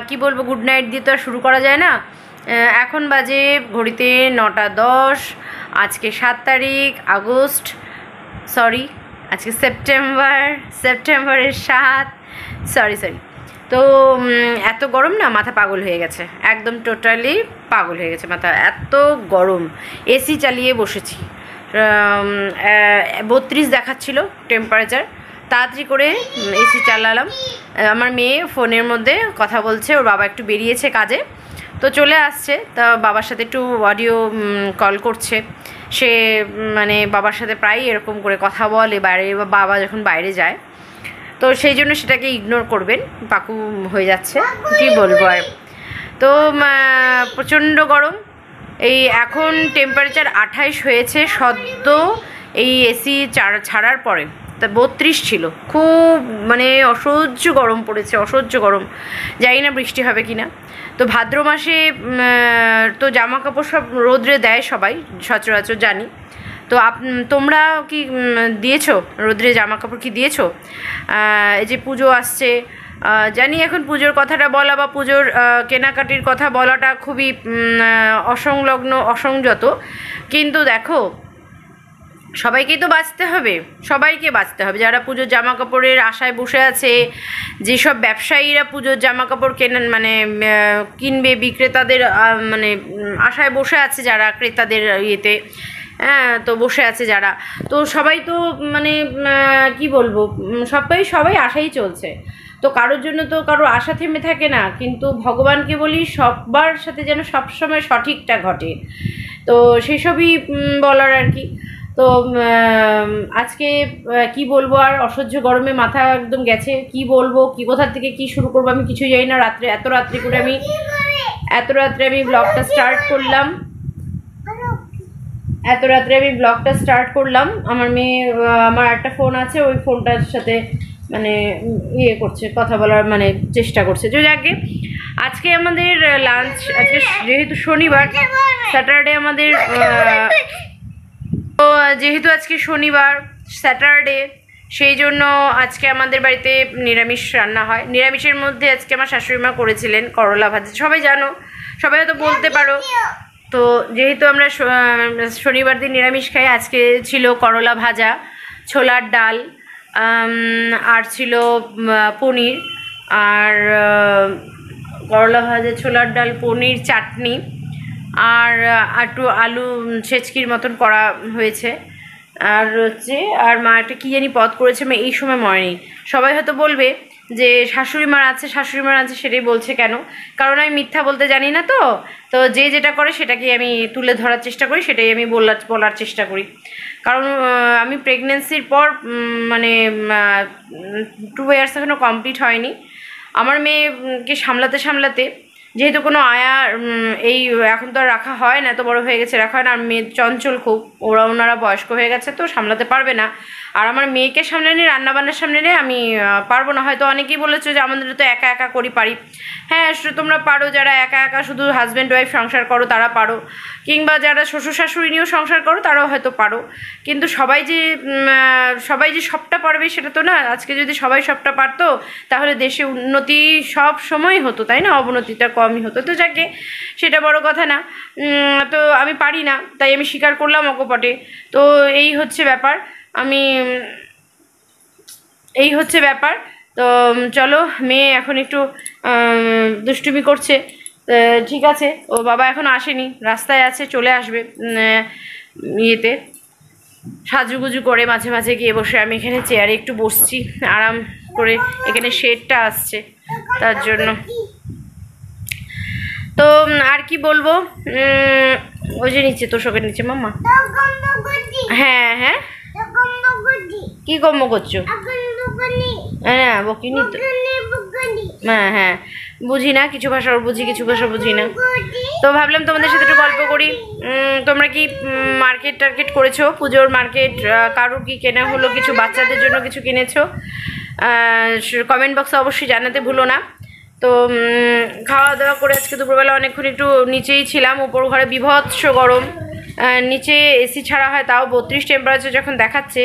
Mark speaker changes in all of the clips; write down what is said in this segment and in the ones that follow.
Speaker 1: কি বলবো, good night দিয়ে তো আর শুরু করা যায় না। এখন বাজে ঘড়িতে 9:10। আজকে 7 তারিখ আগস্ট, সরি আজকে সেপ্টেম্বরের 7, সরি। তো এত গরম না, মাথা পাগল হয়ে গেছে, একদম টোটালি পাগল হয়ে গেছে মাথা, এত গরম। এসি চালিয়ে বসেছি, 32 দেখাচ্ছিল টেম্পারেচার, তাড়াতাড়ি করে এসি চালালাম। আমার মেয়ে ফোনের মধ্যে কথা বলছে, ওর বাবা একটু বেরিয়েছে কাজে, তো চলে আসছে, তা বাবার সাথে একটু অডিও কল করছে। সে মানে বাবার সাথে প্রায় এরকম করে কথা বলে বাইরে, বাবা যখন বাইরে যায়, তো সেই জন্য সেটাকে ইগনোর করবেন, পাকু হয়ে যাচ্ছে, কী বলবো আর। তো প্রচণ্ড গরম, এই এখন টেম্পারেচার 28 হয়েছে সদ্য, এই এসি ছাড়ার পরে তা 32 ছিল, খুব মানে অসহ্য গরম পড়েছে, অসহ্য গরম। জানি না বৃষ্টি হবে কি না। তো ভাদ্র মাসে তো জামা কাপড় সব রোদ্রে দেয় সবাই, সচরাচর জানি। তো তোমরা কি দিয়েছো রোদ্রে জামা কাপড়, কি দিয়েছো? এই যে পুজো আসছে, জানি এখন পুজোর কথাটা বলা বা পুজোর কেনাকাটির কথা বলাটা খুবই অসংলগ্ন, অসংযত, কিন্তু দেখো সবাইকেই তো বাঁচতে হবে, সবাইকে বাঁচতে হবে। যারা পুজোর জামা কাপড়ের আশায় বসে আছে, যেসব ব্যবসায়ীরা পুজোর জামা কাপড় কেনেন মানে কিনবে, বিক্রেতাদের মানে আশায় বসে আছে, যারা ক্রেতাদের ইয়েতে, হ্যাঁ, তো বসে আছে যারা, তো সবাই তো মানে কি বলবো, সবাই আশাই চলছে। তো কারোর জন্য তো কারো আশা থেমে থাকে না, কিন্তু ভগবানকে বলি সবার সাথে যেন সবসময় সঠিকটা ঘটে, তো সেসবই বলার আর কি। তো আজকে কি বলবো আর, অসহ্য গরমে মাথা একদম গেছে, কি বলবো, কি কোথা থেকে কি শুরু করবো আমি কিছুই জানি না। এত রাত্রে আমি ব্লগটা স্টার্ট করলাম, আমার মেয়ে, আমার একটা ফোন আছে, ওই ফোনটার সাথে মানে ইয়ে করছে, কথা বলার মানে চেষ্টা করছে। যদি আজকে আমাদের লাঞ্চ, আজকে যেহেতু শনিবার, স্যাটারডে আমাদের, তো যেহেতু আজকে শনিবার স্যাটারডে, সেই জন্য আজকে আমাদের বাড়িতে নিরামিষ রান্না হয়। নিরামিষের মধ্যে আজকে আমার শাশুড়িমা করেছিলেন করলা ভাজা, সবাই জানো, সবাই হয়তো বলতে পারো। তো যেহেতু আমরা শনিবার দিন নিরামিষ খাই, আজকে ছিল করলা ভাজা, ছোলার ডাল, আর ছিল পনির, আর করলা ভাজা, ছোলার ডাল, পনির, চাটনি, আর একটু আলু ছেচকির মতন করা হয়েছে, আর হচ্ছে আর মা একটা কী জানি পদ করেছে, আমি এই সময় মনে নেই। সবাই হয়তো বলবে যে শাশুড়ি মার আছে সেটাই বলছে কেন, কারণ আমি মিথ্যা বলতে জানি না। তো যে যেটা করে সেটাকেই আমি তুলে ধরার চেষ্টা করি, সেটাই আমি বলার চেষ্টা করি। কারণ আমি প্রেগনেন্সির পর মানে 2 ইয়ার্স এখনও কমপ্লিট হয়নি। আমার মেয়েকে সামলাতে যেহেতু কোনো আয়া এই এখন তো আর রাখা হয় না, এত বড় হয়ে গেছে, রাখা হয় না। আর মেয়ে চঞ্চল খুব, ওনারা বয়স্ক হয়ে গেছে, তো সামলাতে পারবে না। আর আমার মেয়েকে সামনে নিয়ে, রান্নাবান্নার সামনে নিয়ে আমি পারবো না। হয়তো অনেকেই বলেছো যে আমাদের তো একা পারি। হ্যাঁ, তোমরা পারো, যারা একা শুধু হাজব্যান্ড ওয়াইফ সংসার করো তারা পারো, কিংবা যারা শ্বশুর শাশুড়ি নিয়েও সংসার করো তারাও হয়তো পারো, কিন্তু সবাই যে সবটা পারবে সেটা তো না। আজকে যদি সবাই সবটা পারতো, তাহলে দেশে উন্নতি সব সময় হতো, তাই না? অবনতিটা কমই হতো। তো যাকে, সেটা বড় কথা না। তো আমি পারি না, তাই আমি স্বীকার করলাম অকপটে। তো এই হচ্ছে ব্যাপার। তো চলো, মেয়ে এখন একটু দুষ্টুমি করছে, ঠিক আছে, ও বাবা এখনও আসেনি, রাস্তায় আছে, চলে আসবে ইয়েতে সাজুগুজু করে। মাঝে মাঝে গিয়ে বসে, আমি এখানে চেয়ারে একটু বসছি আরাম করে, এখানে শেডটা আসছে তার জন্য। তো আর কি বলবো, ওই যে নিচে, তোষকের নিচে মাম্মা। হ্যাঁ কি কর্ম করছো? হ্যাঁ, বকিনি তো। হ্যাঁ বুঝি না কিছু ভাষা, বুঝি কিছু ভাষা বুঝি না। তো ভাবলাম তোমাদের সাথে একটু গল্প করি। তোমরা কি টার্গেট করেছো? পুজোর মার্কেট কারোর কি কেনা হলো? কিছু বাচ্চাদের জন্য কিছু কিনেছো? কমেন্ট বক্সে অবশ্যই জানাতে ভুলো না। তো খাওয়া দাওয়া করে আজকে দুপুরবেলা অনেকক্ষণ একটু নিচেই ছিলাম, উপর ঘরে বিভৎস গরম, নিচে এসি ছাড়া হয় তাও 32 টেম্পারেচার যখন দেখাচ্ছে,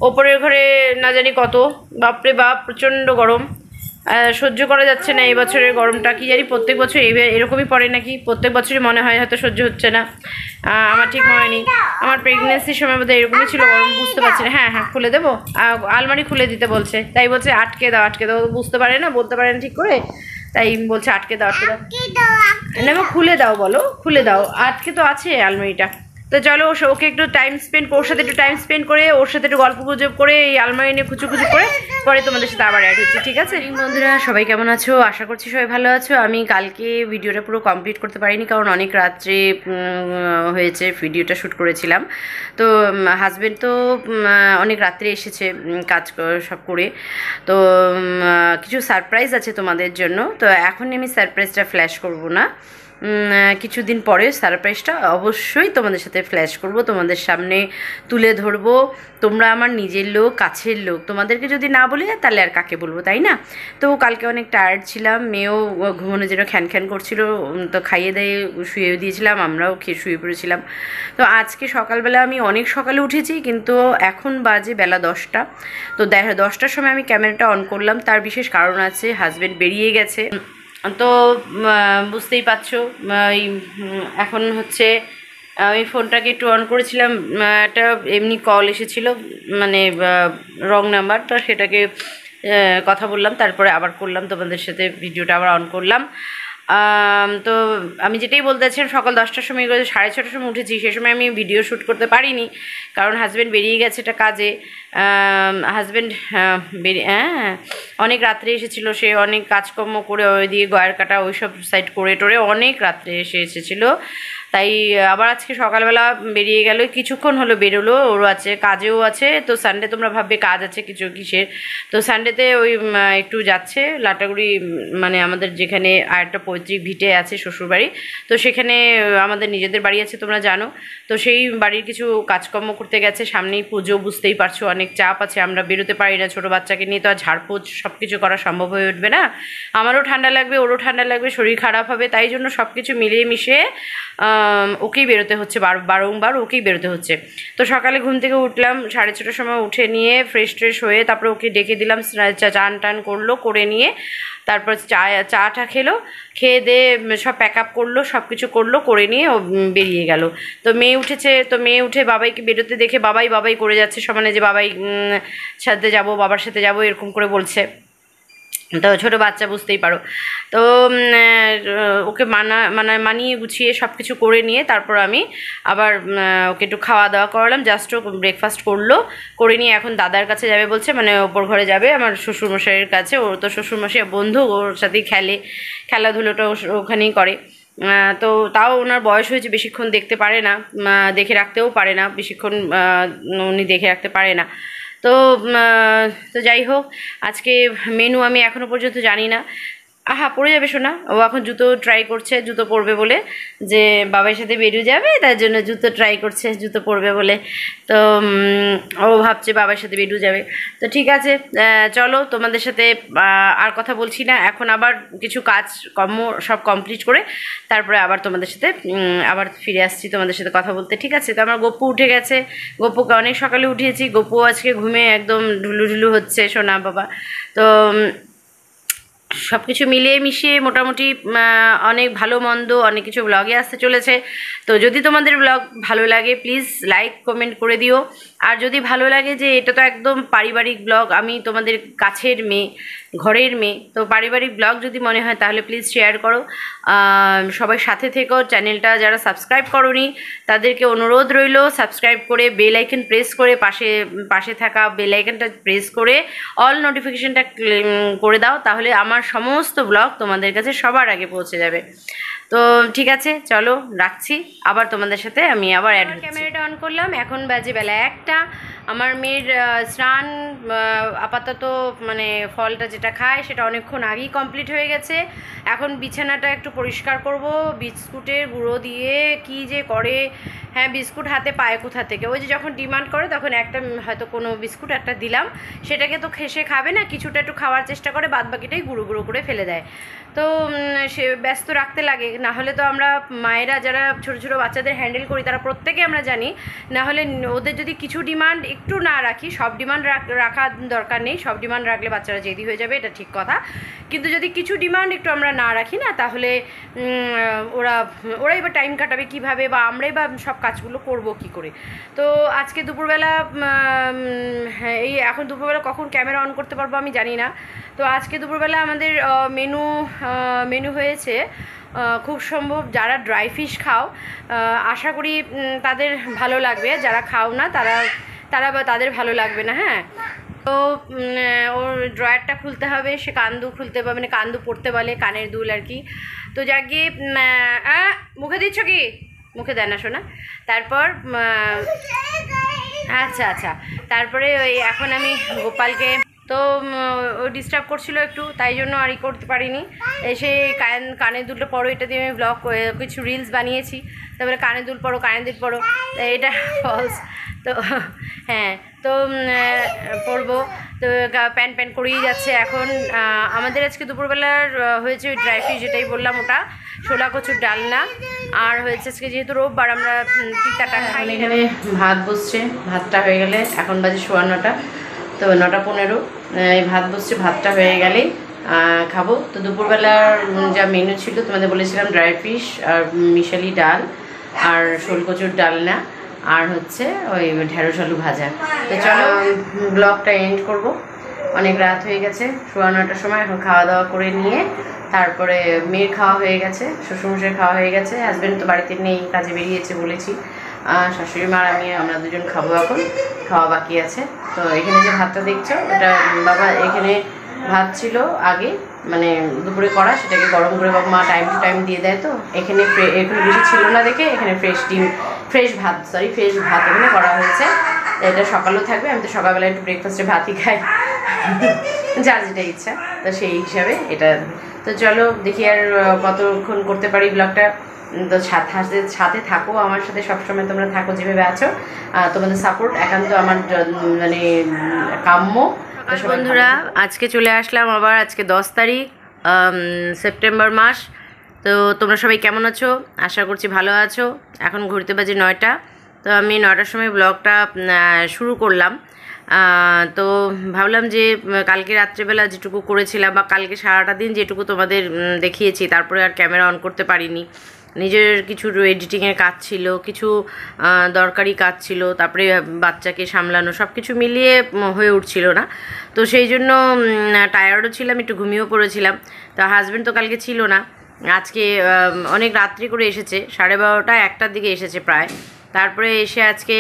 Speaker 1: ওপরের ঘরে না জানি কত, বাপরে বাপ প্রচণ্ড গরম। সহ্য করা যাচ্ছে না এই বছরের গরমটা, কি জানি প্রত্যেক বছর এরকমই পড়ে নাকি, প্রত্যেক বছরই মনে হয় হয়তো সহ্য হচ্ছে না। আমার ঠিক মনে নেই, আমার প্রেগনেন্সির সময় বোধহয় এরকমই ছিল গরম, বুঝতে পারছি না। হ্যাঁ হ্যাঁ খুলে দেবো, আলমারি খুলে দিতে বলছে, তাই বলছে আটকে দাও আটকে দাও, বুঝতে পারে না, বলতে পারে না ঠিক করে, তাই বলছে আটকে দাও আটকে দাও। না খুলে দাও, বলো খুলে দাও, আটকে তো আছে আলমারিটা। তো চলো ওকে একটু টাইম স্পেন্ড, ওর সাথে একটু টাইম স্পেন্ড করে, ওর সাথে একটু গল্প গুজব করে, এই আলমারি নিয়ে খুচুখুচু করে পরে তোমাদের সাথে আবার অ্যাড হচ্ছে, ঠিক আছে? বন্ধুরা সবাই কেমন আছো? আশা করছি সবাই ভালো আছো। আমি কালকে ভিডিওটা পুরো কমপ্লিট করতে পারিনি, কারণ অনেক রাত্রে হয়েছে ভিডিওটা শ্যুট করেছিলাম। তো হাজব্যান্ড তো অনেক রাত্রে এসেছে কাজ সব করে। তো কিছু সারপ্রাইজ আছে তোমাদের জন্য, তো এখন আমি সারপ্রাইজটা ফ্ল্যাশ করব না, কিছুদিন পরে সারপ্রাইজটা অবশ্যই তোমাদের সাথে ফ্ল্যাশ করব, তোমাদের সামনে তুলে ধরবো। তোমরা আমার নিজের লোক, কাছের লোক, তোমাদেরকে যদি না বলি তাহলে আর কাকে বলবো, তাই না? তো কালকে অনেক টায়ার্ড ছিলাম, মেয়েও ঘুমানোর জন্য খ্যান খ্যান করছিল, তো খাইয়ে দিয়ে শুয়ে দিয়েছিলাম, আমরাও খেয়ে শুয়ে পড়েছিলাম। তো আজকে সকালবেলা আমি অনেক সকালে উঠেছি, কিন্তু এখন বাজে বেলা 10টা। তো 10টার সময় আমি ক্যামেরাটা অন করলাম, তার বিশেষ কারণ আছে, হাজব্যান্ড বেরিয়ে গেছে। তো বুঝতেই পারছো, এই এখন হচ্ছে আমি ফোনটাকে একটু অন করেছিলাম, একটা এমনি কল এসেছিলো, মানে রং নাম্বার, তো সেটাকে কথা বললাম, তারপরে আবার করলাম তোমাদের সাথে ভিডিওটা আবার অন করলাম। তো আমি যেটাই বলতে চাচ্ছিলাম, সকাল 10টার সময় 6:30টার সময় উঠেছি, সে সময় আমি ভিডিও শ্যুট করতে পারিনি, কারণ হাজব্যান্ড বেরিয়ে গেছে একটা কাজে। হাজব্যান্ড অনেক রাত্রে এসেছিলো, সে অনেক কাজকর্ম করে ওই দিয়ে গয়ার কাটা ওই সব সাইড করে টোরে অনেক রাত্রে এসেছিলো, তাই আবার আজকে সকালবেলা বেরিয়ে গেল, কিছুক্ষণ হলো বেরোলো, ওরও আছে কাজেও আছে। তো সানডে তোমরা ভাববে কাজ আছে কিছু কিসের, তো সানডেতে ওই একটু যাচ্ছে লাটাগুড়ি, মানে আমাদের যেখানে আর একটা পৈতৃক ভিটে আছে শ্বশুরবাড়ি, তো সেখানে আমাদের নিজেদের বাড়ি আছে তোমরা জানো, তো সেই বাড়ির কিছু কাজকর্ম করতে গেছে, সামনেই পুজো, বুঝতেই পারছো অনেক চাপ আছে, আমরা বেরোতে পারি না, ছোটো বাচ্চাকে নিয়ে তো আর ঝাড়পোছ সব কিছু করা সম্ভব হয়ে উঠবে না, আমারও ঠান্ডা লাগবে, ওরও ঠান্ডা লাগবে, শরীর খারাপ হবে, তাই জন্য সব কিছু মিলিয়ে মিশিয়ে ওকেই বেরোতে হচ্ছে, বারংবার ওকেই বেরোতে হচ্ছে। তো সকালে ঘুম থেকে উঠলাম 6:30টার সময়, উঠে নিয়ে ফ্রেশ ট্রেশ হয়ে তারপরে ওকে ডেকে দিলাম, চান টান করলো, করে নিয়ে তারপর চাটা খেলো, খেয়ে দিয়ে সব প্যাক আপ করলো, সব কিছু করলো, করে নিয়ে ও বেরিয়ে গেল। তো মেয়ে উঠেছে, তো মেয়ে উঠে বাবাইকে বেরোতে দেখে বাবাই বাবাই করে যাচ্ছে সমানে, যে বাবাই সাথে যাব, বাবার সাথে যাব, এরকম করে বলছে। তো ছোটো বাচ্চা, বুঝতেই পারো। তো ওকে মানিয়ে গুছিয়ে সব কিছু করে নিয়ে তারপর আমি আবার ওকে একটু খাওয়া দাওয়া করালাম, জাস্ট ও ব্রেকফাস্ট করলো, করে নিয়ে এখন দাদার কাছে যাবে বলছে, মানে ওপর ঘরে যাবে আমার শ্বশুরমশাইয়ের কাছে, ওর তো শ্বশুরমশাই বন্ধু, ওর সাথেই খেলাধুলোটা ওখানেই করে। তো তাও ওনার বয়স হয়েছে, বেশিক্ষণ দেখতে পারে না, দেখে রাখতেও পারে না বেশিক্ষণ, উনি দেখে রাখতে পারে না। তো তো যাই হোক, আজকে মেনু আমি এখনও পর্যন্ত জানি না। পড়ে যাবে শোনা, ও এখন জুতো ট্রাই করছে, জুতো পরবে বলে, যে বাবার সাথে বেরিয়ে যাবে তার জন্য জুতো ট্রাই করছে, জুতো পরবে বলে। তো ও ভাবছে বাবার সাথে বেরিয়ে যাবে। তো ঠিক আছে, চলো তোমাদের সাথে আর কথা বলছি না, এখন আবার কিছু কাজ কর্ম সব কমপ্লিট করে তারপরে আবার তোমাদের সাথে আবার ফিরে আসছি তোমাদের সাথে কথা বলতে, ঠিক আছে? তো আমার গপ্পু উঠে গেছে, গপ্পুকে অনেক সকালে উঠিয়েছি, গপ্পু আজকে ঘুমে একদম ঢুলু হচ্ছে সোনা বাবা। তো সব কিছু মিলিয়ে মিশিয়ে মোটামুটি অনেক ভালো মন্দ অনেক কিছু ব্লগে আসতে চলেছে। তো যদি তোমাদের ব্লগ ভালো লাগে প্লিজ লাইক কমেন্ট করে দিও, আর যদি ভালো লাগে যে এটা তো একদম পারিবারিক ব্লগ, আমি তোমাদের কাছের মেয়ে, ঘরের মেয়ে, তো পারিবারিক ব্লগ যদি মনে হয় তাহলে প্লিজ শেয়ার করো, সবাই সাথে থেকো। চ্যানেলটা যারা সাবস্ক্রাইব করোনি তাদেরকে অনুরোধ রইল, সাবস্ক্রাইব করে বেল আইকন প্রেস করে পাশে থাকা বেল আইকনটা প্রেস করে অল নোটিফিকেশনটা করে দাও, তাহলে আমার সমস্ত ব্লগ তোমাদের কাছে সবার আগে পৌঁছে যাবে। তো ঠিক আছে, চলো রাখছি, আবার তোমাদের সাথে আমি আবার ক্যামেরাটা অন করলাম, এখন বাজে বেলা 1টা। আমার মেয়ের স্নান আপাতত মানে ফলটা যেটা খায় সেটা অনেকক্ষণ আগেই কমপ্লিট হয়ে গেছে। এখন বিছানাটা একটু পরিষ্কার করব, বিস্কুটের গুঁড়ো দিয়ে কি যে করে, হ্যাঁ বিস্কুট হাতে পায় কোথা থেকে, ওই যে যখন ডিমান্ড করে তখন একটা হয়তো কোনো বিস্কুট একটা দিলাম, সেটাকে তো সে খাবে না, কিছুটা একটু খাওয়ার চেষ্টা করে, বাদ বাকিটাই গুঁড়ো করে ফেলে দেয়। তো সে ব্যস্ত রাখতে লাগে, না হলে তো আমরা মায়েরা যারা ছোটো ছোটো বাচ্চাদের হ্যান্ডেল করি তারা প্রত্যেকে আমরা জানি, না হলে ওদের যদি কিছু ডিমান্ড একটু না রাখি, সব ডিমান্ড রাখা দরকার নেই, সব ডিমান্ড রাখলে বাচ্চারা জেদি হয়ে যাবে, এটা ঠিক কথা, কিন্তু যদি কিছু ডিমান্ড একটু আমরা না রাখি না, তাহলে ওরাই বা টাইম কাটাবে কীভাবে, বা আমরাই বা সব কাজগুলো করব কি করে। তো আজকে দুপুরবেলা এই এখন দুপুরবেলা কখন ক্যামেরা অন করতে পারবো আমি জানি না। তো আজকে দুপুরবেলা আমাদের মেনু হয়েছে, খুব সম্ভব যারা ড্রাই ফিশ খাও আশা করি তাদের ভালো লাগবে, যারা খাও না তাদের ভালো লাগবে না। হ্যাঁ, তো ওর ড্রয়ারটা খুলতে হবে, সে কান্দু খুলতে পারে, মানে কান্দু পড়তে বলে, কানের দুল আর কি। তো যাকে মুখে দিচ্ছ কি? মুখে দেয় না শোনা। তারপর আচ্ছা তারপরে ওই এখন আমি গোপালকে, তো ও ডিস্টার্ব করছিল একটু, তাই জন্য আর করতে পারিনি। এসে কানের দুলটা পরো, এটা দিয়ে আমি ব্লগ কিছু রিলস বানিয়েছি, তারপরে কানের দুল পরো এটা ফলস। তো হ্যাঁ, তো পরবো, তো প্যান করেই যাচ্ছে এখন। আমাদের আজকে দুপুরবেলার হয়েছে ওই ড্রাই ফিশ, যেটাই বললাম ওটা, ছোলা কচুর ডালনা, আর হয়েছে আজকে যেহেতু রোববার আমরা পিঠাটা খাই। এখানে ভাত বসছে, ভাতটা হয়ে গেলে এখন বাজে 9:15, তো 9:15 এই ভাত বসছে, ভাতটা হয়ে গেলেই খাবো। তো দুপুরবেলার যা মেনু ছিল তোমাদের বলেছিলাম, ড্রাই ফিশ আর মিশালি ডাল আর শোল কচুর ডালনা, আর হচ্ছে ওই ঢেঁড়স আলু ভাজা। তো চলো ব্লগটা এন্ড করব, অনেক রাত হয়ে গেছে, 9:15 সময়। এখন খাওয়া দাওয়া করে নিয়ে তারপরে মেয়ের খাওয়া হয়ে গেছে, শ্বশুরমশাই খাওয়া হয়ে গেছে, হাজব্যান্ড তো বাড়িতে নেই, কাজে বেরিয়েছে বলেছি, শাশুড়ি মা আর আমরা দুজন খাবো, এখন খাওয়া বাকি আছে। তো এখানে যে ভাতটা দেখছো, ওটা বাবা এখানে ভাত ছিল আগে, মানে দুপুরে করা, সেটাকে গরম করে বাবা মা টাইম টু টাইম দিয়ে দেয়। তো এখানে বেশি ছিল না দেখে এখানে ফ্রেশ ভাত এখানে করা হয়েছে। এটা সকালেও থাকবে, আমি তো সকালবেলা একটু ব্রেকফাস্টে ভাতই খাই, যার যেটা ইচ্ছা, তো সেই হিসাবে এটা। তো চলো দেখি আর কতক্ষণ করতে পারি ব্লগটা। তো সাথে থাকো, আমার সাথে সবসময় তোমরা থাকো যেভাবে আছো, তোমাদের সাপোর্ট একান্ত আমার মানে কাম্য। বন্ধুরা আজকে চলে আসলাম আবার, আজকে 10 তারিখ সেপ্টেম্বর মাস। তো তোমরা সবাই কেমন আছো? আশা করছি ভালো আছো। এখন ঘুরতে বাজে 9টা, তো আমি 9টার সময় ব্লগটা শুরু করলাম। তো ভাবলাম যে কালকে রাত্রেবেলা যেটুকু করেছিলাম, বা কালকে সারাটা দিন যেটুকু তোমাদের দেখিয়েছি, তারপরে আর ক্যামেরা অন করতে পারিনি। নিজের কিছু এডিটিংয়ের কাজ ছিল, কিছু দরকারি কাজ ছিল, তারপরে বাচ্চাকে সামলানো, সব কিছু মিলিয়ে হয়ে উঠছিল না। তো সেই জন্য টায়ার্ডও ছিলাম, একটু ঘুমিয়েও পড়েছিলাম। তো হাজব্যান্ড তো কালকে ছিল না, আজকে অনেক রাত্রি করে এসেছে, 12:30 1টার দিকে এসেছে প্রায়। তারপরে এসে আজকে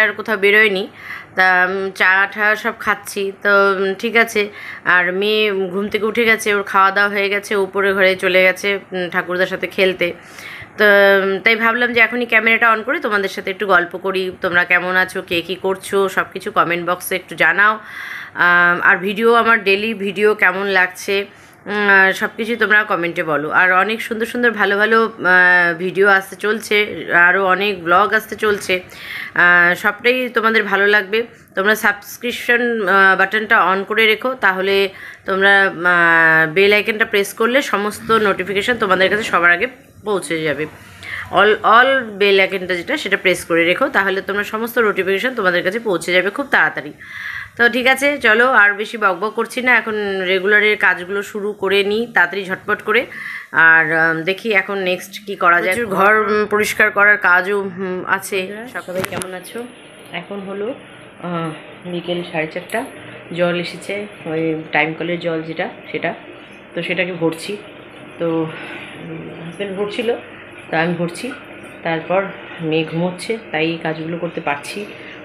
Speaker 1: আর কোথাও বেরোয়নি, তা চা ঠা সব খাচ্ছি। তো ঠিক আছে, আর মেয়ে ঘুম থেকে উঠে গেছে, ওর খাওয়া দাওয়া হয়ে গেছে, উপরে ঘরে চলে গেছে ঠাকুরদার সাথে খেলতে। তো তাই ভাবলাম যে এখনই ক্যামেরাটা অন করে তোমাদের সাথে একটু গল্প করি। তোমরা কেমন আছো, কে কী করছো, সব কিছু কমেন্ট বক্সে একটু জানাও। আর আমার ডেলি ভিডিও কেমন লাগছে সব কিছুই তোমরা কমেন্টে বলো। আর অনেক সুন্দর সুন্দর ভালো ভালো ভিডিও আসতে চলছে, আরও অনেক ব্লগ আসতে চলছে, সবটাই তোমাদের ভালো লাগবে। তোমরা সাবস্ক্রিপশন বাটনটা অন করে রেখো, তাহলে তোমরা বেল আইকনটা প্রেস করলে সমস্ত নোটিফিকেশান তোমাদের কাছে সবার আগে পৌঁছে যাবে। অল বেল আইকনটা যেটা, সেটা প্রেস করে রেখো, তাহলে তোমরা সমস্ত নোটিফিকেশান তোমাদের কাছে পৌঁছে যাবে খুব তাড়াতাড়ি। তো ঠিক আছে, চলো আর বেশি বকবক করছি না, এখন রেগুলারের কাজগুলো শুরু করে নিই তাড়াতাড়ি ঝটপট করে। আর দেখি এখন নেক্সট কি করা যায়। ঘর পরিষ্কার করার কাজও আছে। সবাই কেমন আছো? এখন হলো বিকেল 4:30, জল এসেছে, ওই টাইম কলের জল যেটা, তো সেটাকে ভরছি। তো হাজব্যান্ড ভরছিল, তো আমি ভরছি। তারপর মেয়ে ঘুমোচ্ছে, তাই কাজগুলো করতে পারছি।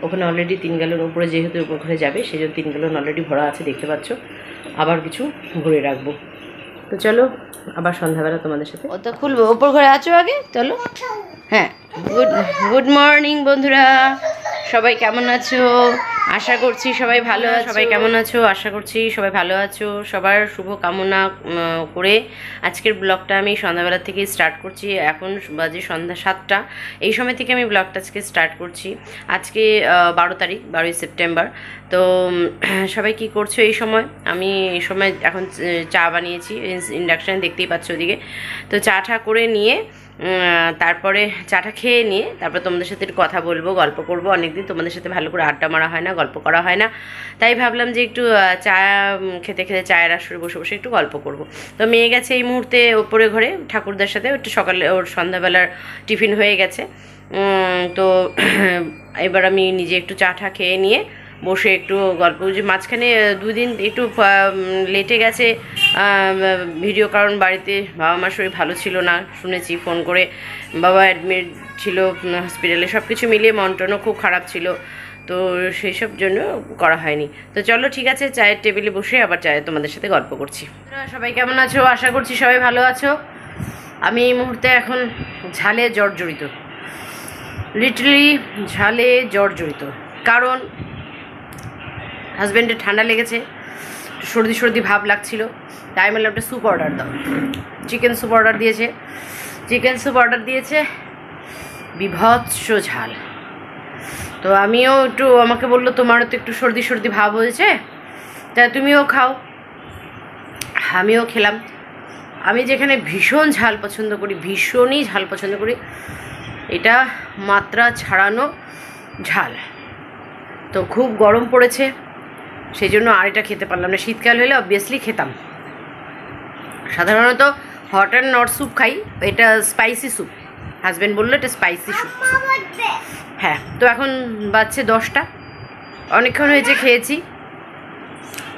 Speaker 1: ওখানে অলরেডি 3 গ্যালন উপরে, যেহেতু উপর ঘরে যাবে সেই জন্য 3 গ্যালন অলরেডি ভরা আছে, দেখতে পাচ্ছ। আবার কিছু ভরে রাখবো। তো চলো আবার সন্ধ্যাবেলা তোমাদের সাথে। ওটা খুলবো, ওপর ঘরে আছো আগে, চলো। হ্যাঁ, গুড মর্নিং বন্ধুরা, সবাই কেমন আছো? আশা করছি সবাই ভালো আছো। সবাই কেমন আছো? আশা করছি সবাই ভালো আছো। সবার শুভ কামনা করে আজকের ব্লগটা আমি সন্ধ্যাবেলা থেকে স্টার্ট করছি। এখন বাজে সন্ধ্যা 7টা, এই সময় থেকে আমি ব্লগটা আজকে স্টার্ট করছি। আজকে 12 তারিখ, 12ই সেপ্টেম্বর। তো সবাই কি করছো এই সময়? আমি এই সময় এখন চা বানিয়েছি ইন্ডাকশানে, দেখতেই পাচ্ছ ওদিকে। তো চাটা করে নিয়ে তারপরে চাটা খেয়ে নিয়ে তারপর তোমাদের সাথে একটু কথা বলবো, গল্প করবো। অনেকদিন তোমাদের সাথে ভালো করে আড্ডা মারা হয় না, গল্প করা হয় না, তাই ভাবলাম যে একটু চা খেতে খেতে চায়ের আসরে বসে বসে একটু গল্প করব। তো মেয়ে গেছে এই মুহূর্তে ওপরে ঘরে ঠাকুরদার সাথে, একটু সকালে ওর সন্ধ্যাবেলার টিফিন হয়ে গেছে। তো এবার আমি নিজে একটু চা খেয়ে নিয়ে বসে একটু গল্প, যে মাঝখানে 2 দিন একটু লেটে গেছে ভিডিও, কারণ বাড়িতে বাবা মার শরীর ভালো ছিল না শুনেছি, ফোন করে বাবা অ্যাডমিট ছিল হসপিটালে, সব কিছু মিলিয়ে মনটনও খুব খারাপ ছিল, তো সেই সব জন্য করা হয়নি। তো চলো ঠিক আছে, চায়ের টেবিলে বসে আবার তোমাদের সাথে গল্প করছি। সবাই কেমন আছো? আশা করছি সবাই ভালো আছো। আমি এই মুহূর্তে এখন ঝালে জর্জরিত, লিটারালি ঝালে জর্জরিত, কারণ হাজব্যান্ডের ঠান্ডা লেগেছে, সর্দি সর্দি ভাব লাগছিল, তাই বললাম একটা স্যুপ অর্ডার দাও। চিকেন স্যুপ অর্ডার দিয়েছে, বিভৎস ঝাল। তো আমিও একটু, আমাকে বললো তোমারও তো একটু সর্দি সর্দি ভাব হয়েছে, তা তুমিও খাও। আমিও খেলাম। আমি যেখানে ভীষণ ঝাল পছন্দ করি, ভীষণই ঝাল পছন্দ করি, এটা মাত্রা ছাড়ানো ঝাল। তো খুব গরম পড়েছে, সেই জন্য আর এটা খেতে পারলাম না। শীতকাল হলে অবভিয়াসলি খেতাম। সাধারণত হট অ্যান্ড নট স্যুপ খাই, এটা স্পাইসি স্যুপ। হাজব্যান্ড বললো এটা স্পাইসি স্যুপ। হ্যাঁ, তো এখন বাজছে 10টা, অনেকক্ষণ হয়েছে খেয়েছি,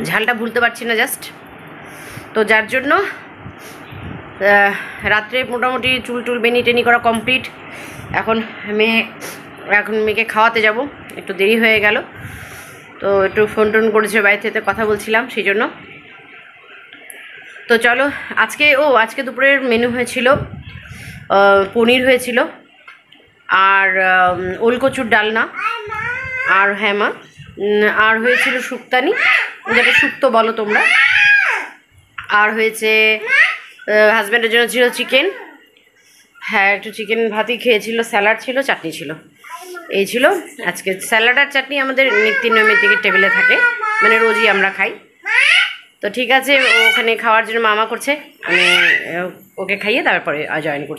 Speaker 1: ঝালটা ভুলতে পারছি না জাস্ট। তো যার জন্য রাত্রে মোটামুটি চুল বেনি টেনি করা কমপ্লিট। এখন মেয়েকে খাওয়াতে যাব, একটু দেরি হয়ে গেল, তো একটু ফোন টোন করেছে বাড়ি থেকে, কথা বলছিলাম সেই জন্য। তো চলো আজকে দুপুরের মেনু হয়েছিল পনির হয়েছিল, আর ওলকচুর ডালনা, আর হ্যাঁ মা, আর হয়েছিল শুক্তানি, যেটা শুক্তো বলো তোমরা, আর হয়েছে হাজব্যান্ডের জন্য ছিল চিকেন। হ্যাঁ, একটু চিকেন ভাতই খেয়েছিল, স্যালাড ছিল, চাটনি ছিল, এই ছিল আজকে। স্যালাড আর চাটনি আমাদের নৈমিত্তিকের টেবিলে থাকে, মানে রোজই আমরা খাই। তো ঠিক আছে, ওখানে খাওয়ার জন্য মামা করছে, আমি ওকে খাইয়ে তারপরে জয়েন করছি।